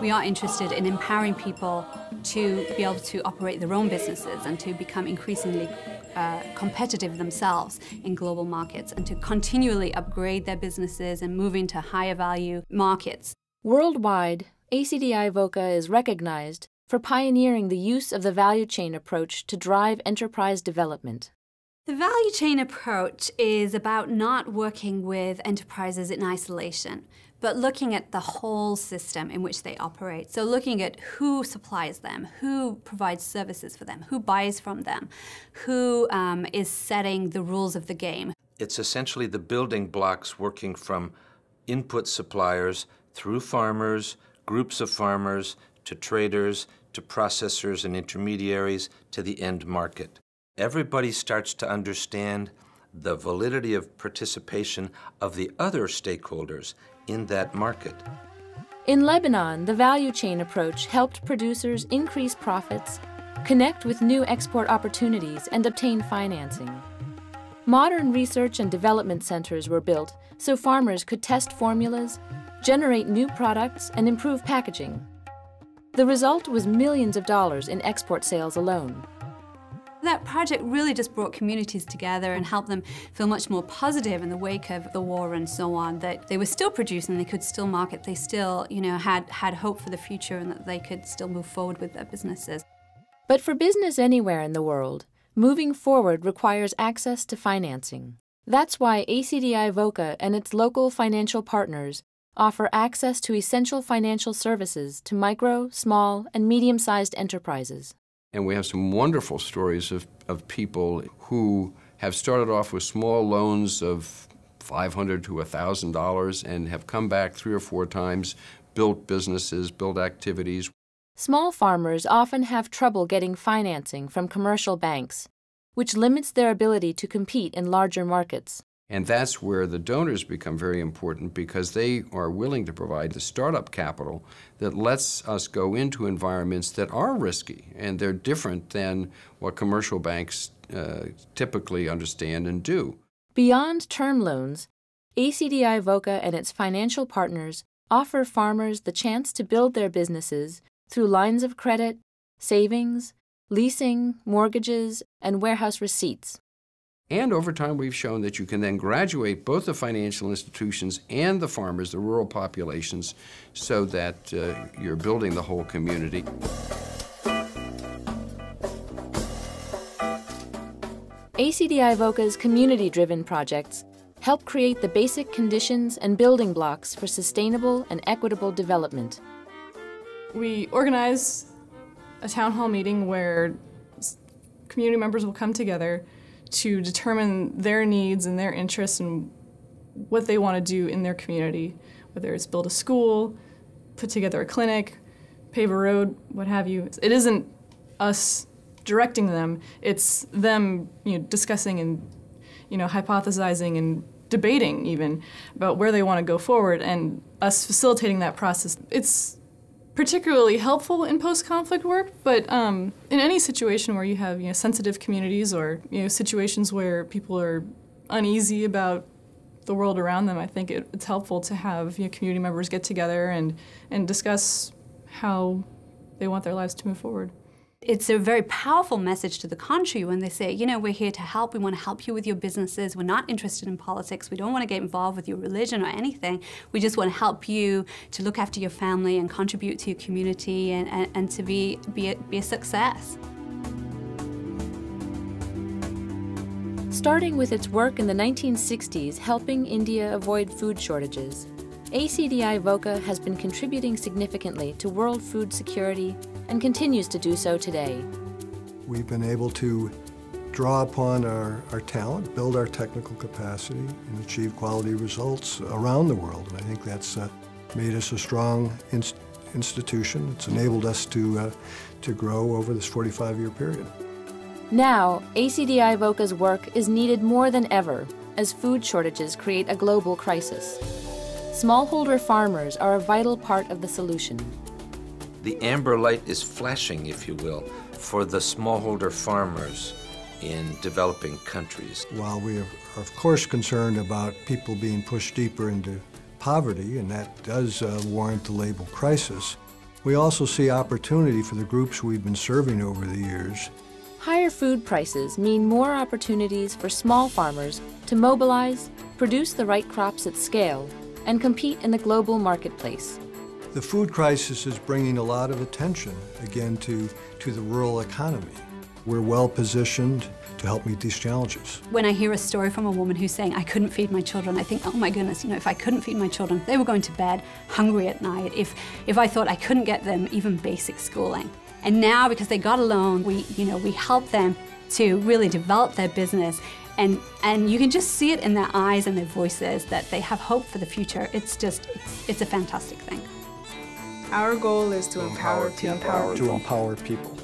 We are interested in empowering people to be able to operate their own businesses and to become increasingly competitive themselves in global markets and to continually upgrade their businesses and move into higher value markets. Worldwide, ACDI VOCA is recognized for pioneering the use of the value chain approach to drive enterprise development. The value chain approach is about not working with enterprises in isolation, but looking at the whole system in which they operate. So looking at who supplies them, who provides services for them, who buys from them, who is setting the rules of the game. It's essentially the building blocks working from input suppliers through farmers, groups of farmers, to traders, to processors and intermediaries, to the end market. Everybody starts to understand the validity of participation of the other stakeholders in that market. In Lebanon, the value chain approach helped producers increase profits, connect with new export opportunities, and obtain financing. Modern research and development centers were built so farmers could test formulas, generate new products, and improve packaging. The result was millions of dollars in export sales alone. That project really just brought communities together and helped them feel much more positive in the wake of the war and so on, that they were still producing, they could still market, they still, had hope for the future and that they could still move forward with their businesses. But for business anywhere in the world, moving forward requires access to financing. That's why ACDI VOCA and its local financial partners offer access to essential financial services to micro, small, and medium-sized enterprises. And we have some wonderful stories of people who have started off with small loans of $500 to $1,000 and have come back 3 or 4 times, built businesses, built activities. Small farmers often have trouble getting financing from commercial banks, which limits their ability to compete in larger markets. And that's where the donors become very important because they are willing to provide the startup capital that lets us go into environments that are risky, and they're different than what commercial banks typically understand and do. Beyond term loans, ACDI VOCA and its financial partners offer farmers the chance to build their businesses through lines of credit, savings, leasing, mortgages, and warehouse receipts. And over time, we've shown that you can then graduate both the financial institutions and the farmers, the rural populations, so that you're building the whole community. ACDI VOCA's community-driven projects help create the basic conditions and building blocks for sustainable and equitable development. We organize a town hall meeting where community members will come together to determine their needs and their interests and what they want to do in their community, whether it's build a school, put together a clinic, pave a road, what have you. It isn't us directing them, it's them discussing and hypothesizing and debating even about where they want to go forward and us facilitating that process. It's particularly helpful in post-conflict work, but in any situation where you have sensitive communities or situations where people are uneasy about the world around them, I think it's helpful to have community members get together and discuss how they want their lives to move forward. It's a very powerful message to the country when they say, we're here to help, we want to help you with your businesses, we're not interested in politics, we don't want to get involved with your religion or anything, we just want to help you to look after your family and contribute to your community and to be a success. Starting with its work in the 1960s helping India avoid food shortages, ACDI VOCA has been contributing significantly to world food security and continues to do so today. We've been able to draw upon our talent, build our technical capacity, and achieve quality results around the world. And I think that's made us a strong institution. It's enabled us to grow over this 45-year period. Now, ACDI VOCA's work is needed more than ever as food shortages create a global crisis. Smallholder farmers are a vital part of the solution. The amber light is flashing, if you will, for the smallholder farmers in developing countries. While we are, of course, concerned about people being pushed deeper into poverty, and that does warrant the label crisis, We also see opportunity for the groups we've been serving over the years. Higher food prices mean more opportunities for small farmers to mobilize, produce the right crops at scale, and compete in the global marketplace. The food crisis is bringing a lot of attention, again, to the rural economy. We're well positioned to help meet these challenges. When I hear a story from a woman who's saying, I couldn't feed my children, I think, oh my goodness, if I couldn't feed my children, they were going to bed hungry at night, if I thought I couldn't get them even basic schooling. And now, because they got a loan, we help them to really develop their business, and you can just see it in their eyes and their voices that they have hope for the future. It's a fantastic thing. Our goal is to empower people. To empower people.